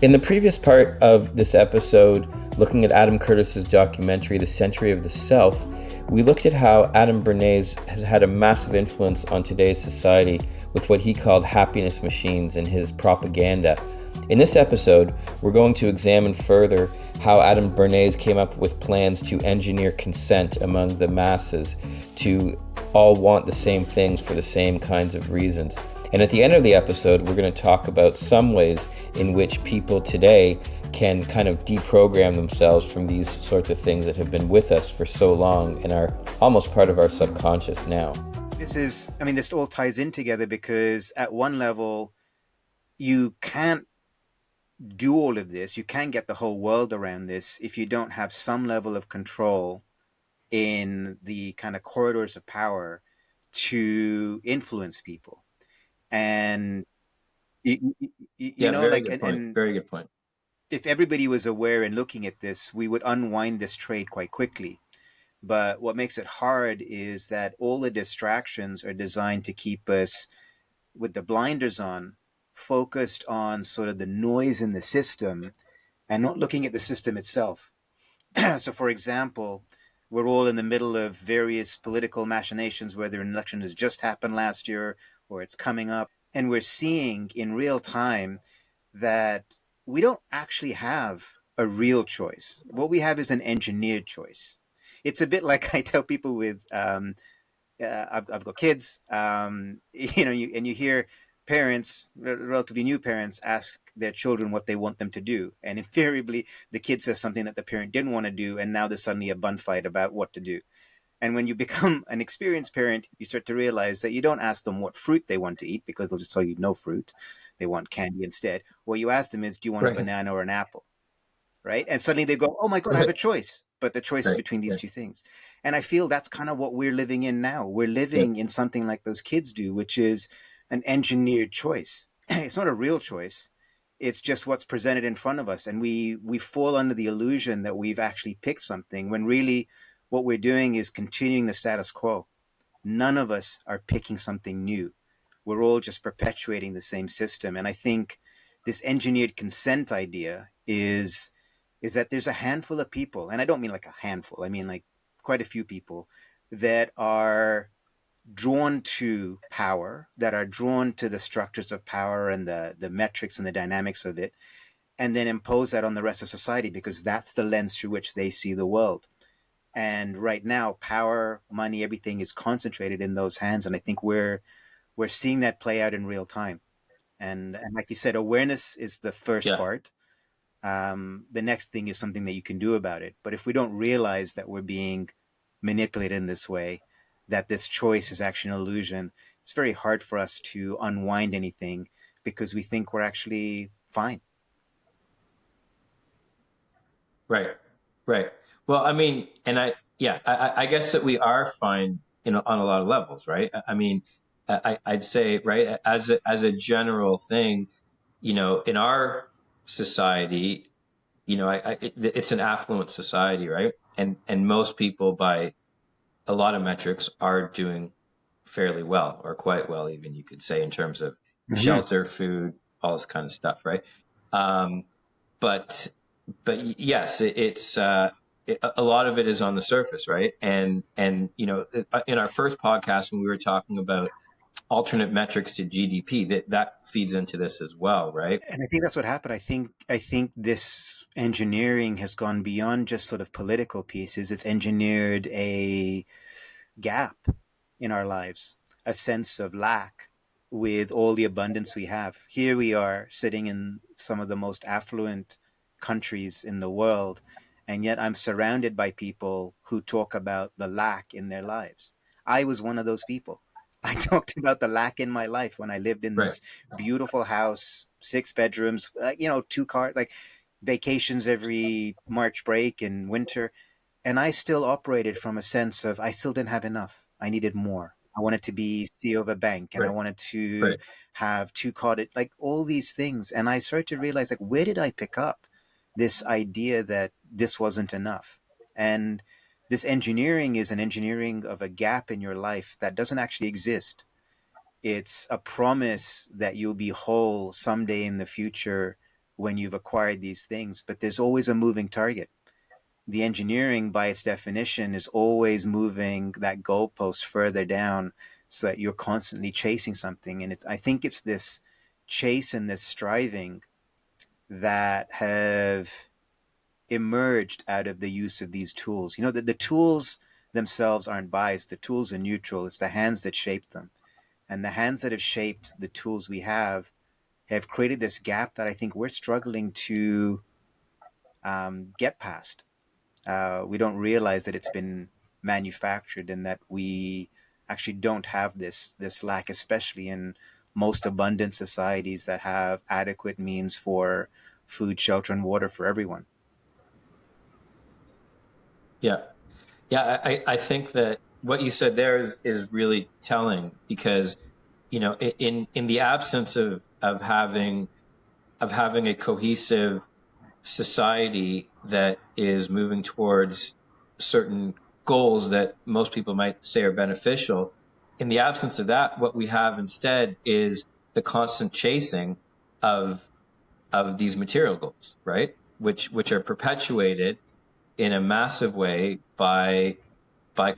In the previous part of this episode, looking at Adam Curtis's documentary, The Century of the Self, we looked at how Adam Bernays has had a massive influence on today's society with what he called happiness machines and his propaganda. In this episode, we're going to examine further how Adam Bernays came up with plans to engineer consent among the masses to all want the same things for the same kinds of reasons. And at the end of the episode, we're going to talk about some ways in which people today can kind of deprogram themselves from these sorts of things that have been with us for so long and are almost part of our subconscious now. This all ties in together because at one level, you can't do all of this. You can't get the whole world around this if you don't have some level of control in the kind of corridors of power to influence people. And Yeah, very good point. and Very good point. if everybody was aware and looking at this, we would unwind this trade quite quickly. But what makes it hard is that all the distractions are designed to keep us with the blinders on, focused on sort of the noise in the system and not looking at the system itself. So, for example, we're all in the middle of various political machinations, whether an election has just happened last year or it's coming up. And we're seeing in real time that we don't actually have a real choice. What we have is an engineered choice. It's a bit like I tell people with, I've got kids, and you hear parents, relatively new parents, ask their children what they want them to do. And invariably, the kid says something that the parent didn't want to do, and now there's suddenly a bun fight about what to do. And when you become an experienced parent, you start to realize that you don't ask them what fruit they want to eat because they'll just tell you no fruit. They want candy instead. What you ask them is, do you want a Right. banana or an apple? Right? And suddenly they go, oh my God, I have a Right. choice. But the choice is Right. between these Right. two things. And I feel that's kind of what we're living in now. We're Yep. living in something like those kids do, which is an engineered choice. It's not a real choice. It's just what's presented in front of us. And we fall under the illusion that we've actually picked something when really what we're doing is continuing the status quo. None of us are picking something new. We're all just perpetuating the same system. And I think this engineered consent idea is that there's a handful of people, and I don't mean like a handful, I mean like quite a few people that are drawn to power, that are drawn to the structures of power and the metrics and the dynamics of it, and then impose that on the rest of society because that's the lens through which they see the world. And right now, power, money, everything is concentrated in those hands, and I think we're seeing that play out in real time. And like you said, awareness is the first Yeah. part. The next thing is something that you can do about it. But if we don't realize that we're being manipulated in this way, that this choice is actually an illusion, it's very hard for us to unwind anything because we think we're actually fine. Right. Right. Well, I mean, and I guess that we are fine, on a lot of levels, right? I mean, I'd say, right, as a general thing, in our society, it's an affluent society, right? And most people, by a lot of metrics, are doing fairly well, or quite well, even you could say, in terms of Mm-hmm. shelter, food, all this kind of stuff, right? Um, but yes, it's a lot of it is on the surface, right? And in our first podcast when we were talking about alternate metrics to GDP, that feeds into this as well, right? And I think that's what happened. I think this engineering has gone beyond just sort of political pieces. It's engineered a gap in our lives, a sense of lack with all the abundance we have. Here we are sitting in some of the most affluent countries in the world, and yet I'm surrounded by people who talk about the lack in their lives. I was one of those people. I talked about the lack in my life when I lived in Right. this beautiful house, 6 bedrooms, two cars, like vacations every March break and winter. And I still operated from a sense of I still didn't have enough. I needed more. I wanted to be CEO of a bank and I Right. wanted to Right. have two cottage, like all these things. And I started to realize, like, where did I pick up this idea that this wasn't enough? And this engineering is an engineering of a gap in your life that doesn't actually exist. It's a promise that you'll be whole someday in the future when you've acquired these things, but there's always a moving target. The engineering, by its definition, is always moving that goalpost further down so that you're constantly chasing something. And I think it's this chase and this striving that have emerged out of the use of these tools. The tools themselves aren't biased, the tools are neutral. It's the hands that shape them. And the hands that have shaped the tools we have created this gap that I think we're struggling to get past. We don't realize that it's been manufactured and that we actually don't have this lack, especially in most abundant societies that have adequate means for food, shelter, and water for everyone. Yeah. Yeah, I think that what you said there is really telling, because, in the absence of having a cohesive society that is moving towards certain goals that most people might say are beneficial, in the absence of that, what we have instead is the constant chasing of these material goals, right? Which are perpetuated in a massive way by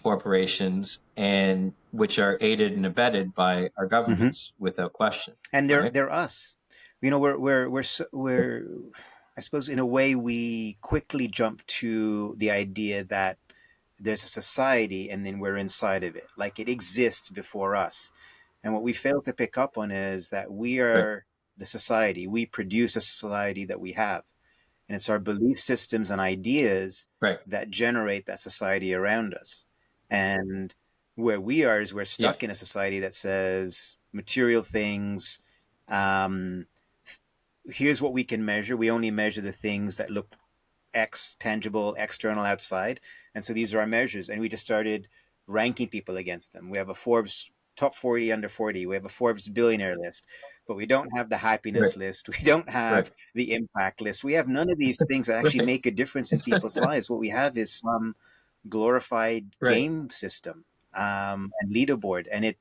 corporations, and which are aided and abetted by our governments, without question. And right? they're us. We're I suppose in a way we quickly jump to the idea that there's a society and then we're inside of it, like it exists before us. And what we fail to pick up on is that we are the society. We produce a society that we have. And it's our belief systems and ideas Right. that generate that society around us. And where we are is we're stuck in a society that says material things. Here's what we can measure. We only measure the things that look tangible, external, outside. And so these are our measures. And we just started ranking people against them. We have a Forbes top 40 under 40. We have a Forbes billionaire list, but we don't have the happiness list. We don't have the impact list. We have none of these things that actually make a difference in people's lives. What we have is some glorified game system and leaderboard, and it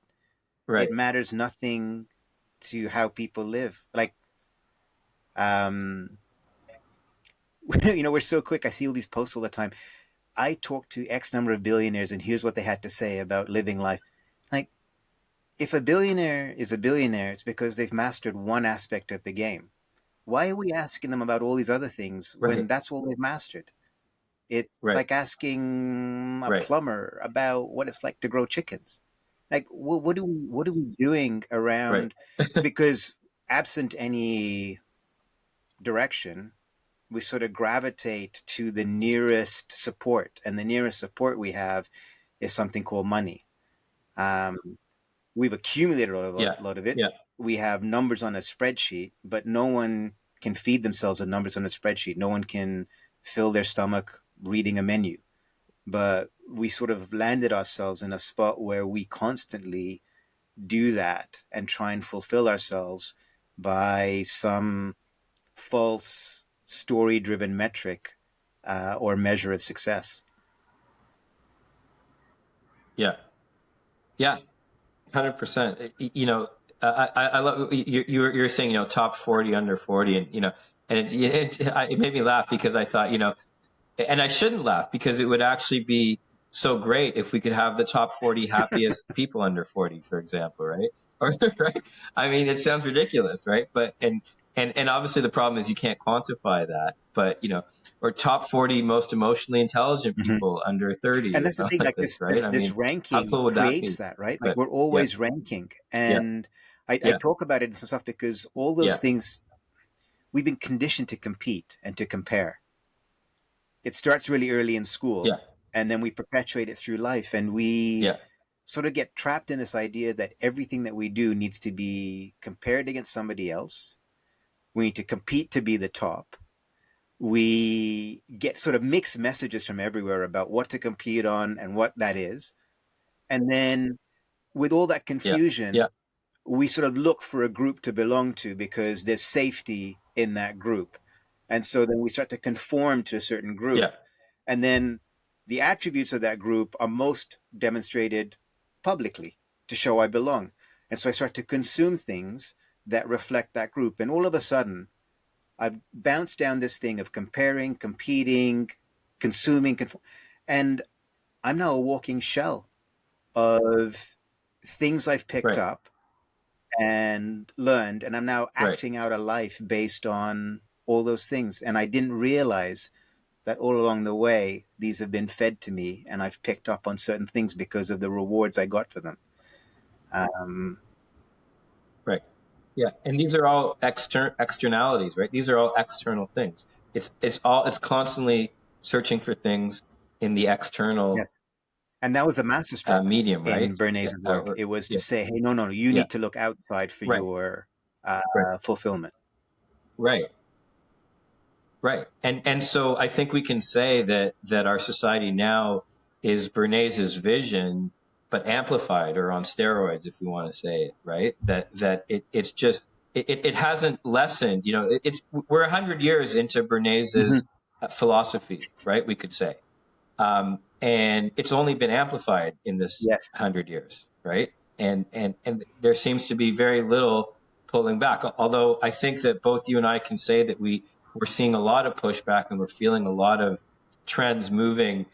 matters nothing to how people live. Like, we're so quick. I see all these posts all the time. I talked to X number of billionaires, and here's what they had to say about living life. Like, if a billionaire is a billionaire, it's because they've mastered one aspect of the game. Why are we asking them about all these other things when that's all they've mastered? It's like asking a plumber about what it's like to grow chickens. Like, what are we doing around? Because absent any direction, we sort of gravitate to the nearest support, and the nearest support we have is something called money. We've accumulated a lot of it. Yeah. We have numbers on a spreadsheet, but no one can feed themselves with numbers on a spreadsheet. No one can fill their stomach reading a menu. But we sort of landed ourselves in a spot where we constantly do that and try and fulfill ourselves by some false story-driven metric or measure of success. Yeah. 100%. I love you're saying, top 40 under 40, and and it made me laugh, because I thought, and I shouldn't laugh, because it would actually be so great if we could have the top 40 happiest people under 40, for example, right? Or right? I mean, it sounds ridiculous, right? But and obviously the problem is you can't quantify that, but or top 40 most emotionally intelligent people under 30. And that's the thing, like this, right? This ranking cool creates that, right? Like, we're always ranking. And I talk about it and some stuff because all those things, we've been conditioned to compete and to compare. It starts really early in school, and then we perpetuate it through life. And we sort of get trapped in this idea that everything that we do needs to be compared against somebody else. We need to compete to be the top. We get sort of mixed messages from everywhere about what to compete on and what that is. And then with all that confusion, we sort of look for a group to belong to because there's safety in that group. And so then we start to conform to a certain group. And then the attributes of that group are most demonstrated publicly to show I belong. And so I start to consume things that reflect that group. And all of a sudden, I've bounced down this thing of comparing, competing, consuming, and I'm now a walking shell of things I've picked Right. up and learned, and I'm now Right. acting out a life based on all those things. And I didn't realize that all along the way, these have been fed to me, and I've picked up on certain things because of the rewards I got for them. Um, Right. Yeah. And these are all externalities, right? These are all external things. It's constantly searching for things in the external yes. And that was the masterstroke medium, right? in Bernays' work. Or, It was to yeah. say, hey, no, no, no, you Yeah. need to look outside for Right. your Right. fulfillment. Right. Right. And so I think we can say that our society now is Bernays's vision, but amplified or on steroids, if we want to say it, right? It's just, it hasn't lessened, we're 100 years into Mm-hmm. Bernays's philosophy, right? We could say. And it's only been amplified in this Yes. 100 years, right? And there seems to be very little pulling back. Although I think that both you and I can say that we're seeing a lot of pushback and we're feeling a lot of trends moving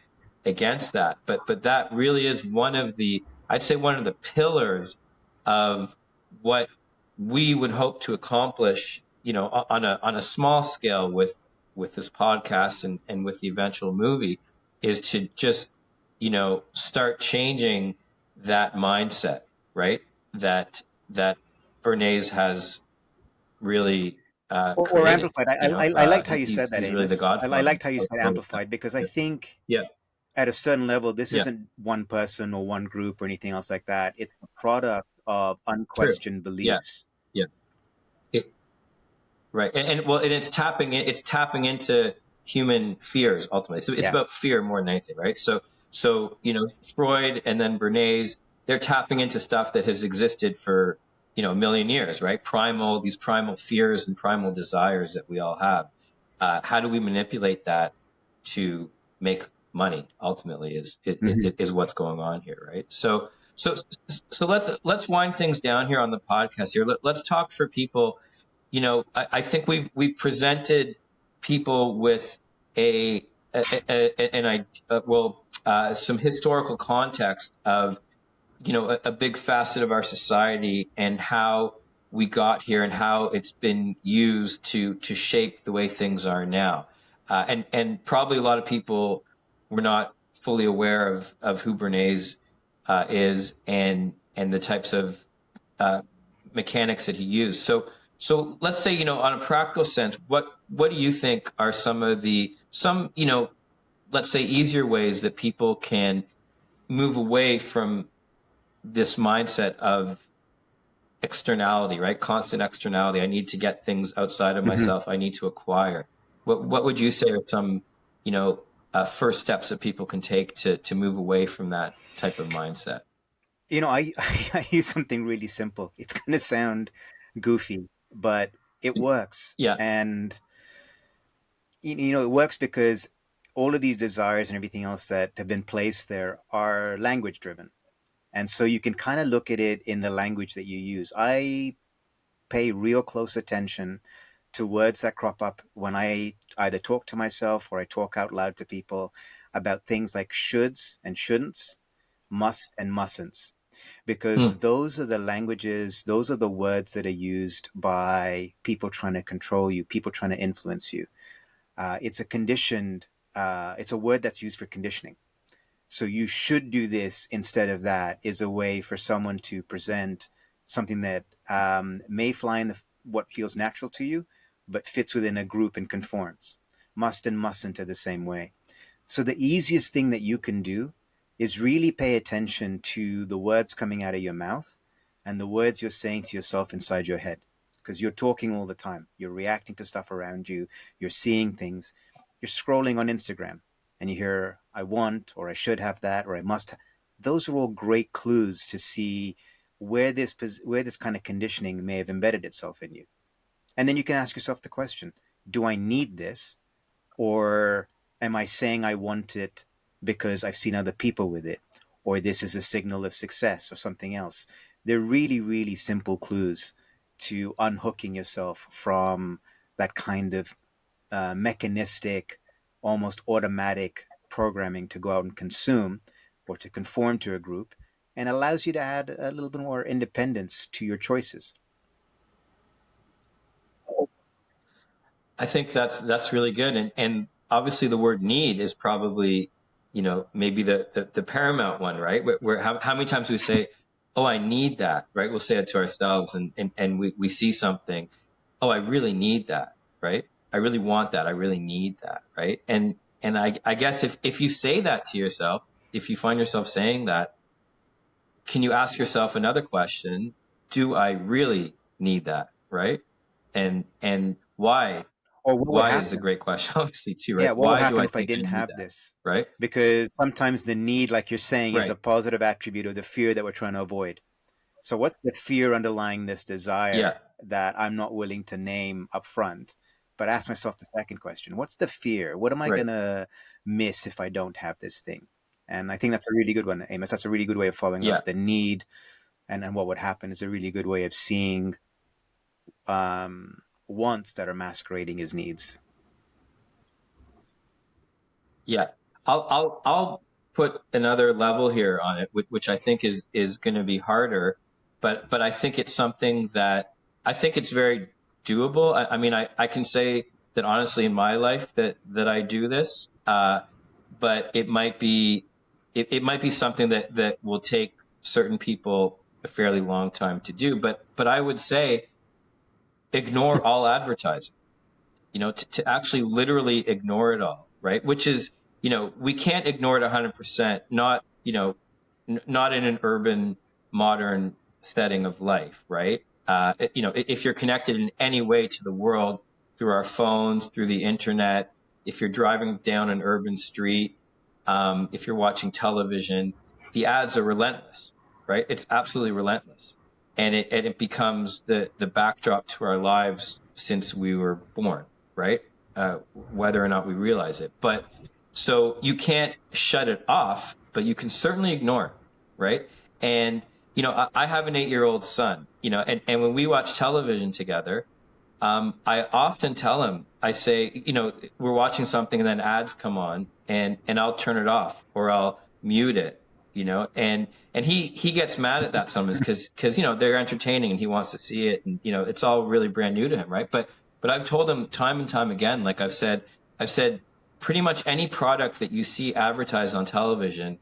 against that. But that really is I'd say one of the pillars of what we would hope to accomplish, on a small scale with this podcast and with the eventual movie, is to just, start changing that mindset, right? That Bernays has really Or created. amplified. I liked how you said that, He's really the Amos. I godfather liked how you said of that. amplified, because I think Yeah, at a certain level, this yeah, isn't one person or one group or anything else like that. It's the product of true. unquestioned Yeah, beliefs. yeah. It, right, and well, and it's tapping into human fears ultimately. So it's Yeah. about fear more than anything, right? So Freud and then Bernays, they're tapping into stuff that has existed for a million years, right? These primal fears and primal desires that we all have. How do we manipulate that to make money? Ultimately, Hmm. is what's going on here, right? So let's wind things down here on the podcast here. Let's talk for people. I think we've presented people with some historical context of a big facet of our society and how we got here and how it's been used to shape the way things are now. And probably a lot of people were not fully aware of who Bernays is and the types of mechanics that he used. So let's say, on a practical sense, what do you think are let's say easier ways that people can move away from this mindset of externality, right? Constant externality. I need to get things outside of Hmm. myself. I need to acquire. What would you say are some, first steps that people can take to move away from that type of mindset? I use something really simple. It's going to sound goofy, but it works. Yeah. And, it works because all of these desires and everything else that have been placed there are language driven. And so you can kind of look at it in the language that you use. I pay real close attention to words that crop up when I either talk to myself or I talk out loud to people about things like shoulds and shouldn'ts, must and mustn'ts, because Hmm. those are the languages, those are the words that are used by people trying to control you, people trying to influence you. It's a conditioned, it's a word that's used for conditioning. So you should do this instead of that is a way for someone to present something that may fly in what feels natural to you, but fits within a group and conforms. Must and mustn't are the same way. So the easiest thing that you can do is really pay attention to the words coming out of your mouth and the words you're saying to yourself inside your head. Because you're talking all the time. You're reacting to stuff around you. You're seeing things. You're scrolling on Instagram and you hear, I want, or I should have that, or I must. Those are all great clues to see where this kind of conditioning may have embedded itself in you. And then you can ask yourself the question, do I need this? Or am I saying I want it because I've seen other people with it? Or this is a signal of success or something else? They're really, really simple clues to unhooking yourself from that kind of mechanistic, almost automatic programming to go out and consume or to conform to a group, and allows you to add a little bit more independence to your choices. I think that's really good, and obviously the word need is probably, maybe the paramount one, right? Where how many times we say, "Oh, I need that," right? We'll say it to ourselves, and we see something, "Oh, I really need that," right? I really want that. I really need that, right? And I guess if you say that to yourself, if you find yourself saying that, can you ask yourself another question? Do I really need that, right? And why? Or what would Why is a happen? great question, obviously, too, Yeah, right? what would Why do happen I if I think I didn't need have that, this? right? Because sometimes the need, like you're saying, is a Right. positive attribute of the fear that we're trying to avoid. So, what's the fear underlying this Yeah. desire that I'm not willing to name up front? But ask myself the second question: what's the fear? What am I Right. gonna miss if I don't have this thing? And I think that's a really good one, Amos. That's a really good way of following Yeah. up the need, and what would happen is a really good way of seeing wants that are masquerading as needs. Yeah. I'll put another level here on it, which I think is going to be harder, but I think it's something that I think it's very doable. I mean, I can say that honestly in my life that I do this, but it might be something that will take certain people a fairly long time to do. But I would say ignore all advertising, to actually literally ignore it all, right? Which is, we can't ignore it 100%, not, not in an urban, modern setting of life, right? If you're connected in any way to the world through our phones, through the internet, if you're driving down an urban street, if you're watching television, the ads are relentless, right? It's absolutely relentless. And it becomes the backdrop to our lives since we were born, right? Whether or not we realize it. But so you can't shut it off, but you can certainly ignore it, right? And, I have an 8-year-old son, and when we watch television together, I often tell him, I say, we're watching something and then ads come on and I'll turn it off or I'll mute it, and he gets mad at that sometimes because, they're entertaining and he wants to see it. And, it's all really brand new to him. Right. But I've told him time and time again, like I've said pretty much any product that you see advertised on television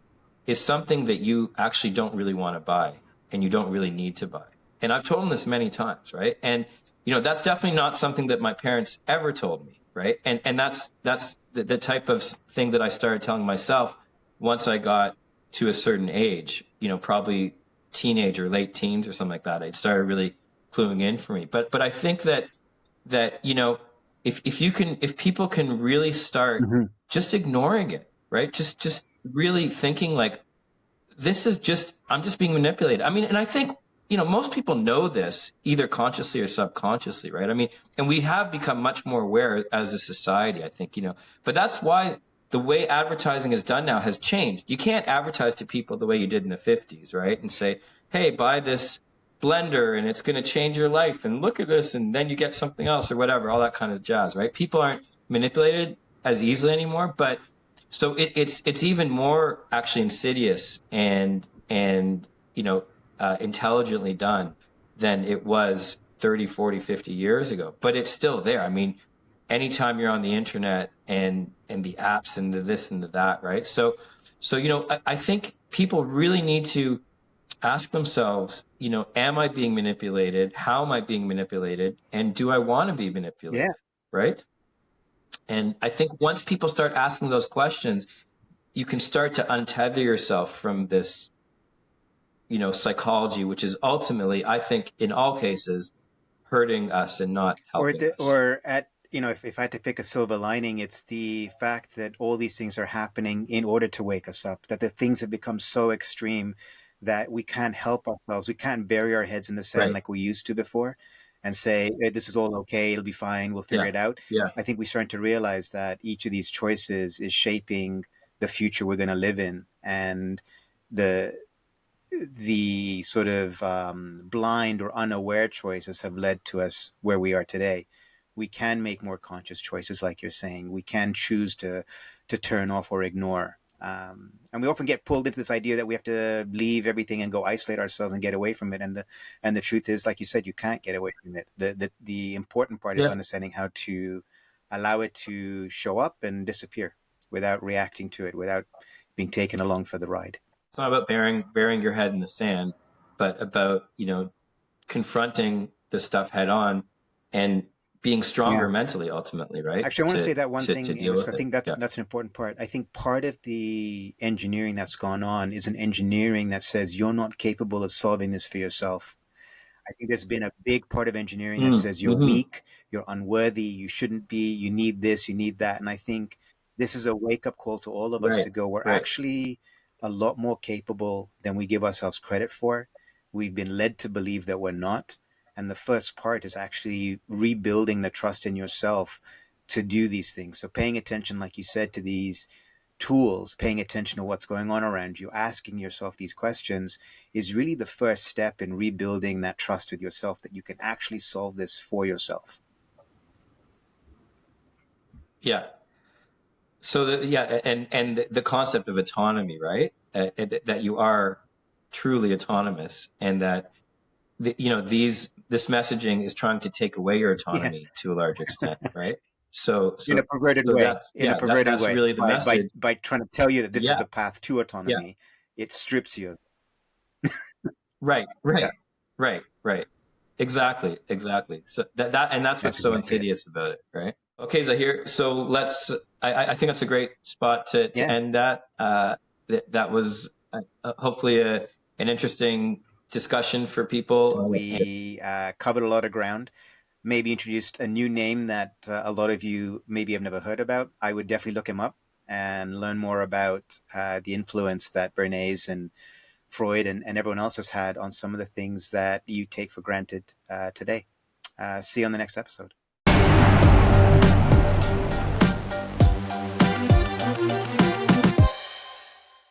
is something that you actually don't really want to buy and you don't really need to buy. And I've told him this many times. Right. And, that's definitely not something that my parents ever told me. Right. And that's the type of thing that I started telling myself once I got to a certain age, probably teenage or late teens or something like that. It started really cluing in for me. But I think that, if people can really start Mm-hmm. just ignoring it, right? Just really thinking like, I'm just being manipulated. I mean, and I think, most people know this either consciously or subconsciously, right? I mean, and we have become much more aware as a society, I think, but that's why the way advertising is done now has changed. You can't advertise to people the way you did in the 50s, right? And say, hey, buy this blender and it's going to change your life and look at this and then you get something else or whatever, all that kind of jazz, right? People aren't manipulated as easily anymore, but so it's even more actually insidious and intelligently done than it was 30, 40, 50 years ago. But it's still there. I mean, anytime you're on the internet and the apps and the this and the that, right? So I think people really need to ask themselves, am I being manipulated? How am I being manipulated? And do I want to be Yeah. manipulated? Right? And I think once people start asking those questions, you can start to untether yourself from this, psychology, which is ultimately, I think, in all cases, hurting us and not helping us. Or at if I had to pick a silver lining, it's the fact that all these things are happening in order to wake us up. That the things have become so extreme that we can't help ourselves. We can't bury our heads in the sand Right. like we used to before, and say, hey, "This is all okay. It'll be fine. We'll figure Yeah. it out." Yeah. I think we're starting to realize that each of these choices is shaping the future we're going to live in, and the sort of blind or unaware choices have led to us where we are today, we can make more conscious choices, like you're saying. We can choose to turn off or ignore. And we often get pulled into this idea that we have to leave everything and go isolate ourselves and get away from it. And the truth is, like you said, you can't get away from it. The important part is Yeah. understanding how to allow it to show up and disappear without reacting to it, without being taken along for the ride. It's not about burying your head in the sand, but about, confronting the stuff head on and being Yeah. stronger mentally, ultimately, right? Actually, I want to say that one To thing, deal Amos. with I it. think that's Yeah. that's an important part. I think part of the engineering that's gone on is an engineering that says you're not capable of solving this for yourself. I think there's been a big part of engineering that says you're Mm-hmm. weak, you're unworthy, you shouldn't be, you need this, you need that. And I think this is a wake up call to all of us Right. to go, we're Right. actually a lot more capable than we give ourselves credit for. We've been led to believe that we're not. And the first part is actually rebuilding the trust in yourself to do these things. So paying attention, like you said, to these tools, paying attention to what's going on around you, asking yourself these questions is really the first step in rebuilding that trust with yourself that you can actually solve this for yourself. Yeah. So and the concept of autonomy, right? That you are truly autonomous, and that this messaging is trying to take away your Yes, autonomy to a large extent, right? So in a so perverted so way, that's in a perverted that's way, really the message. by trying to tell you that this is Yeah. the path to Yeah. autonomy, it strips you. Right. Yeah, Right. Right. Right. Exactly. So and that's what's that's so exactly it. insidious about it, right? Okay, Zahir. So I think that's a great spot to Yeah, end at. That was hopefully an interesting discussion for people. we covered a lot of ground. Maybe introduced a new name that a lot of you maybe have never heard about. I would definitely look him up and learn more about the influence that Bernays and Freud and everyone else has had on some of the things that you take for granted today. See you on the next episode.